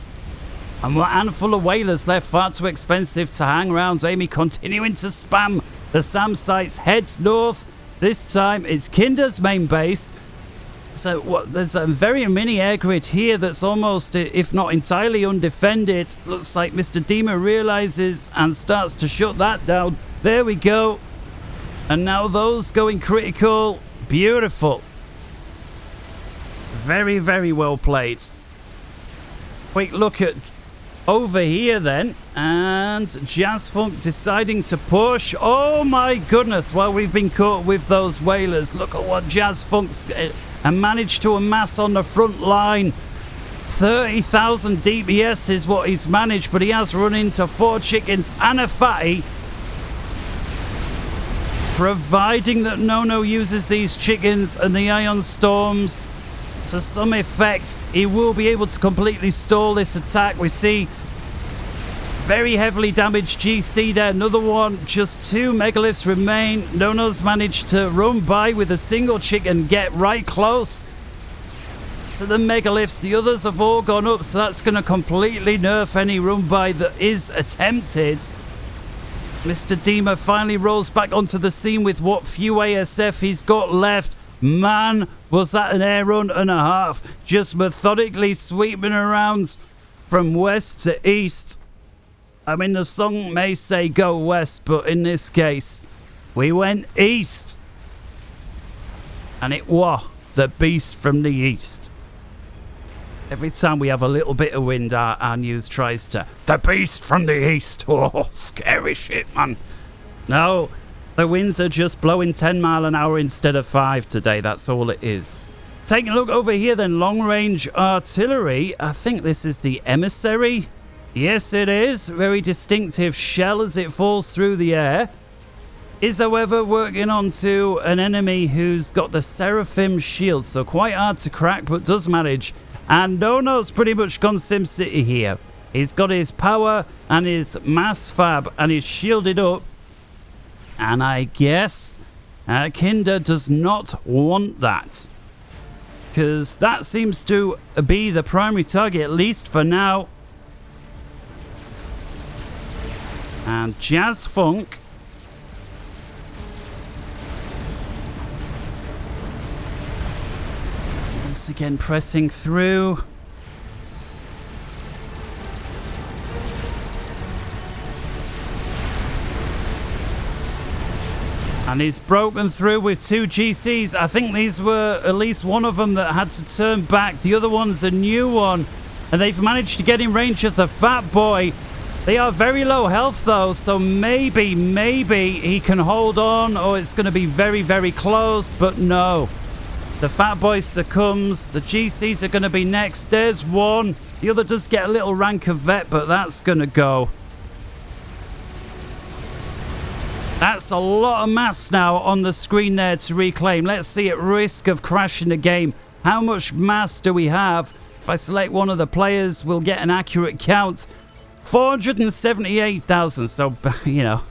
Speaker 1: And a handful of whalers left, far too expensive to hang around. Amy continuing to spam the SAM sites, heads north. This time it's Kinder's main base. So there's a very mini air grid here that's almost, if not entirely, undefended. Looks like Mr. Dima realizes and starts to shut that down. There we go. And now those going critical. Beautiful. Very, very well played. Quick look at over here then. And Jazz Funk deciding to push. Oh my goodness. Well, we've been caught with those whalers. Look at what Jazz Funk's and managed to amass on the front line. 30,000 DPS is what he's managed, but he has run into 4 chickens and a fatty. Providing that Nono uses these chickens and the ion storms to some effect, he will be able to completely stall this attack. We see very heavily damaged GC there. Another one. Just 2 megaliths remain. Nono's managed to run by with a single chicken, get right close to the megaliths. The others have all gone up, so that's going to completely nerf any run by that is attempted. Mr. Dima finally rolls back onto the scene with what few ASF he's got left. Man, was that an air run and a half. Just methodically sweeping around from west to east. I mean, the song may say go west, but in this case, we went east. And it was the beast from the east. Every time we have a little bit of wind, our news tries to, the beast from the east. Oh, scary shit, man. No, the winds are just blowing 10 miles an hour instead of 5 today. That's all it is. Taking a look over here then, long-range artillery. I think this is the Emissary. Yes, it is. Very distinctive shell as it falls through the air. Is, however, working onto an enemy who's got the Seraphim shield, so quite hard to crack, but does manage. And Nono's pretty much gone SimCity here. He's got his power and his mass fab, and he's shielded up. And I guess Kinder does not want that, because that seems to be the primary target, at least for now. And Jazz Funk once again pressing through. And he's broken through with 2 GCs. I think these were at least one of them that had to turn back. The other one's a new one. And they've managed to get in range of the Fat Boy. They are very low health though, so maybe he can hold on, or it's going to be very, very close, but no. The Fat Boy succumbs. The GCs are going to be next. There's one. The other does get a little rank of vet, but that's going to go. That's a lot of mass now on the screen there to reclaim. Let's see, at risk of crashing the game, how much mass do we have? If I select one of the players, we'll get an accurate count. 478,000. So, you know,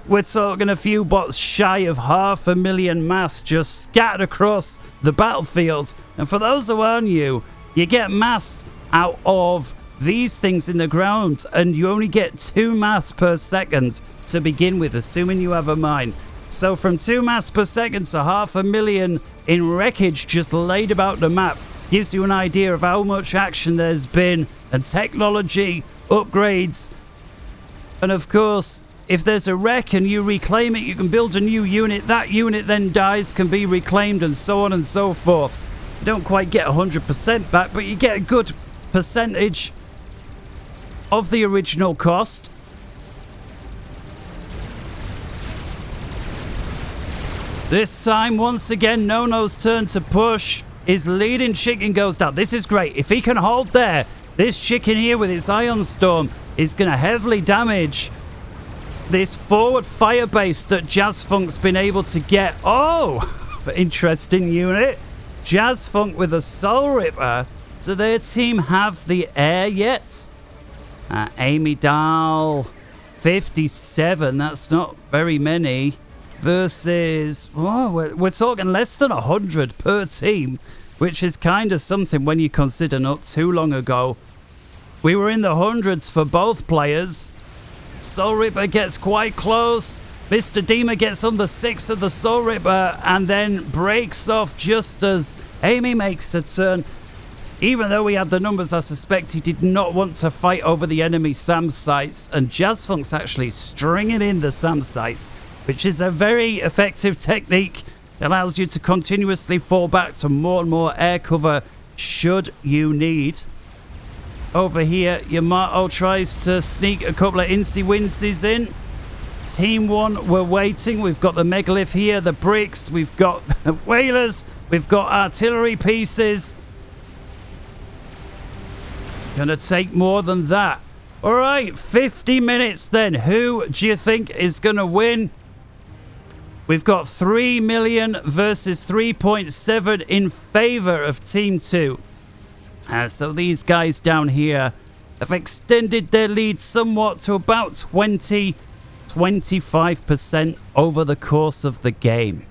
Speaker 1: we're talking a few bots shy of 500,000 mass just scattered across the battlefield. And for those who are new, you get mass out of these things in the ground, and you only get 2 mass per second to begin with, assuming you have a mine. So from 2 mass per second to 500,000 in wreckage just laid about the map gives you an idea of how much action there's been, and technology, upgrades. And of course, if there's a wreck and you reclaim it, you can build a new unit. That unit then dies, can be reclaimed, and so on and so forth. You don't quite get 100% back, but you get a good percentage of the original cost. This time, once again, Nono's turn to push. His leading chicken goes down. This is great. If he can hold there, this chicken here with its Ion Storm is going to heavily damage this forward fire base that Jazzfunk's been able to get. Oh, interesting unit. Jazzfunk with a Soul Ripper. Do their team have the air yet? Amy Dahl, 57. That's not very many. Versus, oh, we're talking less than 100 per team, which is kind of something when you consider not too long ago we were in the hundreds for both players. Soul Ripper gets quite close. Mr. Dima gets on the 6 of the Soul Ripper and then breaks off just as Amy makes a turn. Even though he had the numbers, I suspect he did not want to fight over the enemy SAM sites, and Jazzfunk's actually stringing in the SAM sites, which is a very effective technique. It allows you to continuously fall back to more and more air cover should you need. Over here, Yamato tries to sneak a couple of Incy-Wincies in. Team 1, we're waiting. We've got the megalith here, the bricks, we've got whalers, we've got artillery pieces. Gonna take more than that. All right, 50 minutes then. Who do you think is gonna win? We've got 3 million versus 3.7 in favor of Team 2. So these guys down here have extended their lead somewhat to about 20-25% over the course of the game.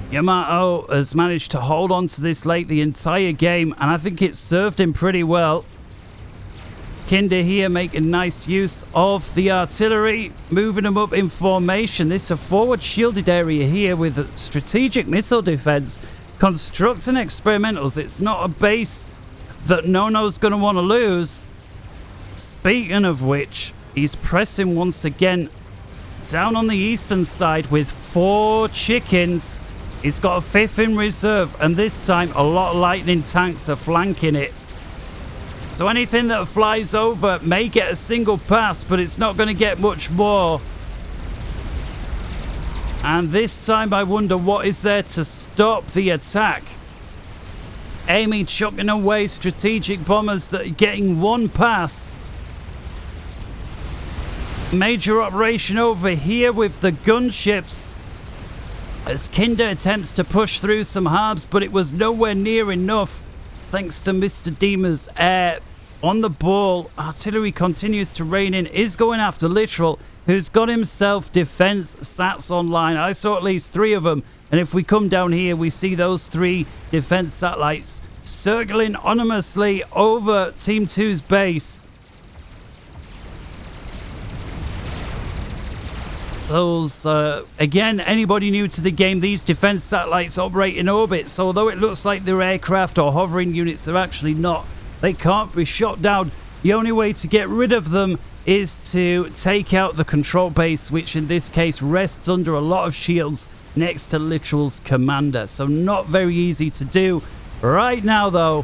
Speaker 1: Yamato has managed to hold on to this late the entire game, and I think it's served him pretty well. Kinder here making nice use of the artillery, moving them up in formation. This is a forward shielded area here with a strategic missile defense. Constructing experimentals. It's not a base that Nono's going to want to lose. Speaking of which, he's pressing once again down on the eastern side with 4 chickens. He's got a 5th in reserve, and this time a lot of lightning tanks are flanking it. So anything that flies over may get a single pass, but it's not going to get much more. And this time I wonder what is there to stop the attack. Amy chucking away strategic bombers that are getting 1 pass. Major operation over here with the gunships. As Kinder attempts to push through some harbs, but it was nowhere near enough. Thanks to Mr. Dima's air on the ball. Artillery continues to rain in. Is going after Literal, who's got himself defense sats online. I saw at least 3 of them. And if we come down here, we see those 3 defense satellites circling ominously over Team 2's base. Those, again, anybody new to the game, these defense satellites operate in orbit, so although it looks like they're aircraft or hovering units, they're actually not. They can't be shot down. The only way to get rid of them is to take out the control base, which in this case rests under a lot of shields next to Literal's commander. So not very easy to do. Right now, though,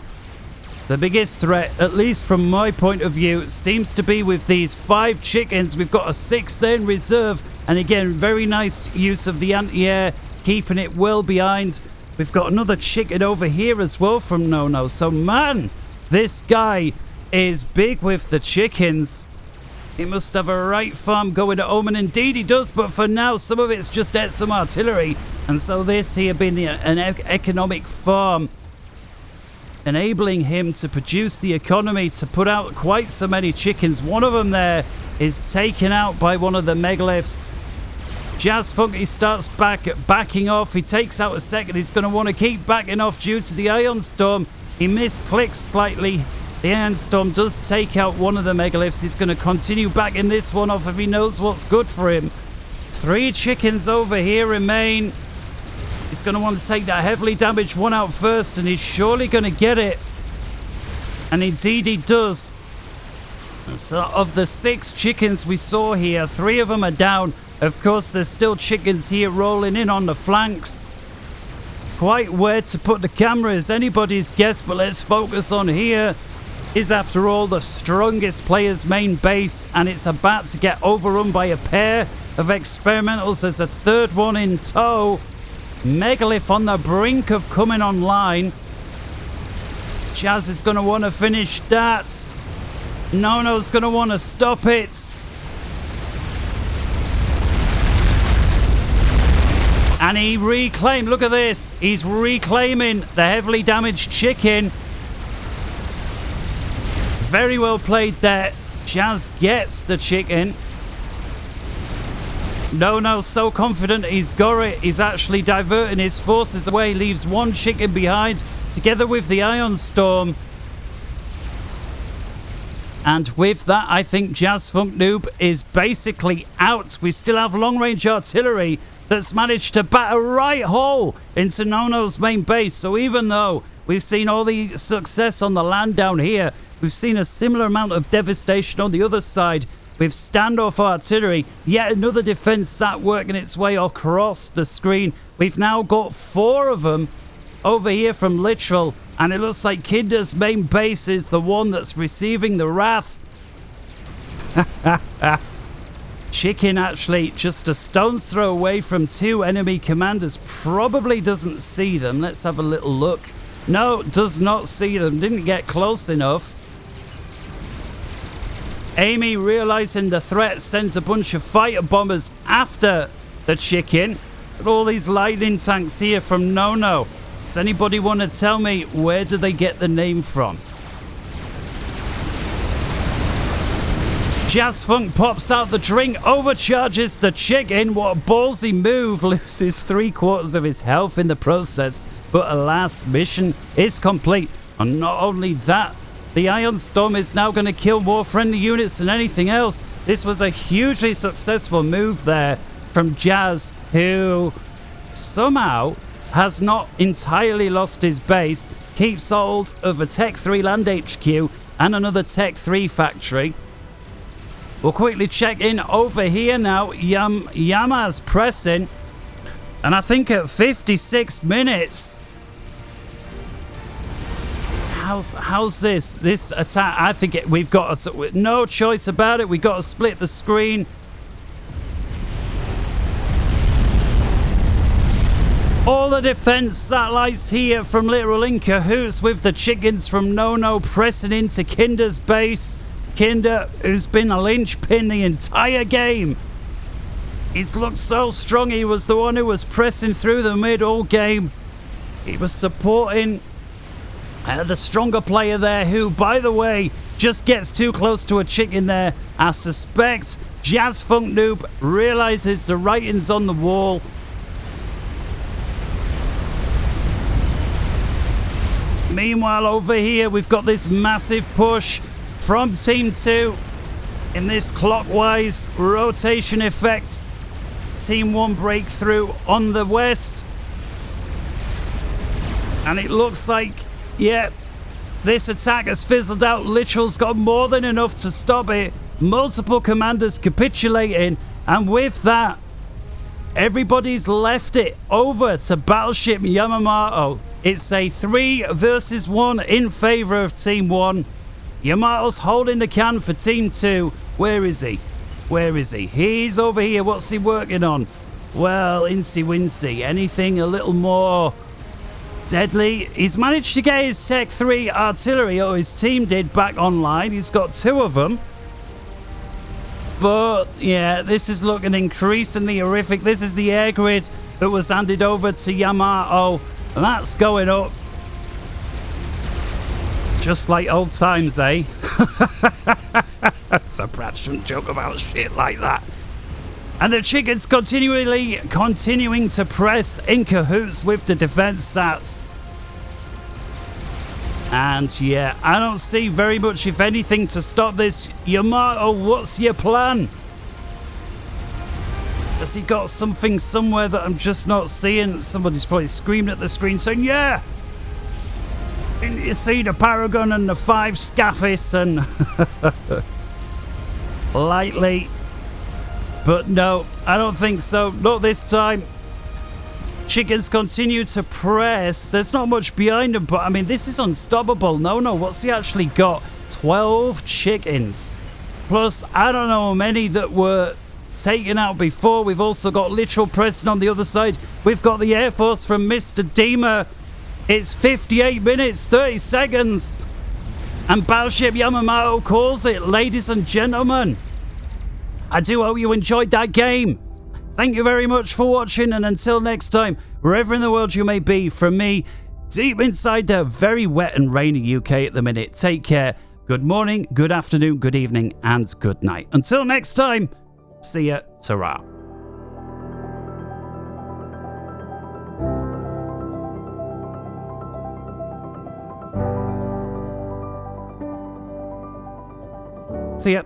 Speaker 1: the biggest threat, at least from my point of view, seems to be with these 5 chickens. We've got a 6th there in reserve. And again, very nice use of the anti-air, keeping it well behind. We've got another chicken over here as well from Nono. So, man, this guy is big with the chickens. He must have a right farm going at home, and indeed he does, but for now some of it's just at some artillery, and so this here being an economic farm, enabling him to produce the economy to put out quite so many chickens. One of them there is taken out by one of the megaliths. Jazz Funky starts backing off. He takes out a second. He's going to want to keep backing off due to the Ion Storm. He misclicks slightly. The Iron Storm does take out one of the megaliths. He's going to continue backing this one off if he knows what's good for him. 3 chickens over here remain. He's going to want to take that heavily damaged one out first, and he's surely going to get it. And indeed he does. So of the 6 chickens we saw here, 3 of them are down. Of course, there's still chickens here rolling in on the flanks. Quite where to put the camera is anybody's guess, but let's focus on here. Is after all the strongest player's main base, and it's about to get overrun by a pair of experimentals. There's a third one in tow. Megalith on the brink of coming online. Jazz is going to want to finish that. Nono's going to want to stop it. And he reclaimed, look at this, he's reclaiming the heavily damaged chicken. Very well played there. Jazz gets the chicken. Nono's so confident he's got it. He's actually diverting his forces away. Leaves 1 chicken behind together with the Ion Storm. And with that, I think Jazz Funk Noob is basically out. We still have long-range artillery that's managed to bat a right hole into Nono's main base. So even though we've seen all the success on the land down here, we've seen a similar amount of devastation on the other side with standoff artillery. Yet another defense sat working its way across the screen. We've now got 4 of them over here from Literal, and it looks like Kinder's main base is the one that's receiving the wrath. Chicken actually just a stone's throw away from 2 enemy commanders. Probably doesn't see them. Let's have a little look. No, does not see them. Didn't get close enough. Amy, realizing the threat, sends a bunch of fighter bombers after the chicken. But all these lightning tanks here from Nono. Does anybody want to tell me where do they get the name from? Jazz Funk pops out the drink, overcharges the chicken. What a ballsy move. Loses 3/4 of his health in the process. But alas, mission is complete. And not only that, the Ion Storm is now going to kill more friendly units than anything else. This was a hugely successful move there from Jazz, who somehow has not entirely lost his base. Keeps hold of a Tech 3 land HQ and another Tech 3 factory. We'll quickly check in over here now. Yama's pressing. And I think at 56 minutes... How's this attack? I think we've got no choice about it. We've got to split the screen. All the defense satellites here from Literal in cahoots with the chickens from Nono pressing into Kinder's base. Kinder, who's been a linchpin the entire game. He's looked so strong. He was the one who was pressing through the mid all game. He was supporting the stronger player there, who, by the way, just gets too close to a chicken there. I suspect Jazz Funk Noob realizes the writing's on the wall. Meanwhile, over here, we've got this massive push from Team 2 in this clockwise rotation effect. It's Team 1 breakthrough on the west. And it looks like, yeah, this attack has fizzled out. Literal's got more than enough to stop it. Multiple commanders capitulating. And with that, everybody's left it over to Battleship Yamamoto. It's a 3 versus 1 in favor of Team 1. Yamato's holding the can for Team 2. Where is he? Where is he? He's over here. What's he working on? Well, Incy Wincy. Anything a little more deadly. He's managed to get his Tech 3 artillery, or his team did, back online. He's got 2 of them. But, yeah, this is looking increasingly horrific. This is the air grid that was handed over to Yamato. And that's going up. Just like old times, eh? Perhaps shouldn't joke about shit like that. And the chickens continuing to press in cahoots with the defense sats. And yeah, I don't see very much, if anything, to stop this. Yamato, what's your plan? Has he got something somewhere that I'm just not seeing? Somebody's probably screaming at the screen saying, yeah! Didn't you see the Paragon and the 5 Scaphists and... lightly. But no, I don't think so. Not this time. Chickens continue to press. There's not much behind them, but I mean, this is unstoppable. No, what's he actually got? 12 chickens. Plus, I don't know how many that were taken out before. We've also got literal pressing on the other side. We've got the Air Force from Mr. Dima. It's 58 minutes, 30 seconds. And Battleship Yamamoto calls it, ladies and gentlemen. I do hope you enjoyed that game. Thank you very much for watching, and until next time, wherever in the world you may be, from me, deep inside the very wet and rainy UK at the minute, take care. Good morning, good afternoon, good evening, and good night. Until next time, see ya, ta-ra. See ya.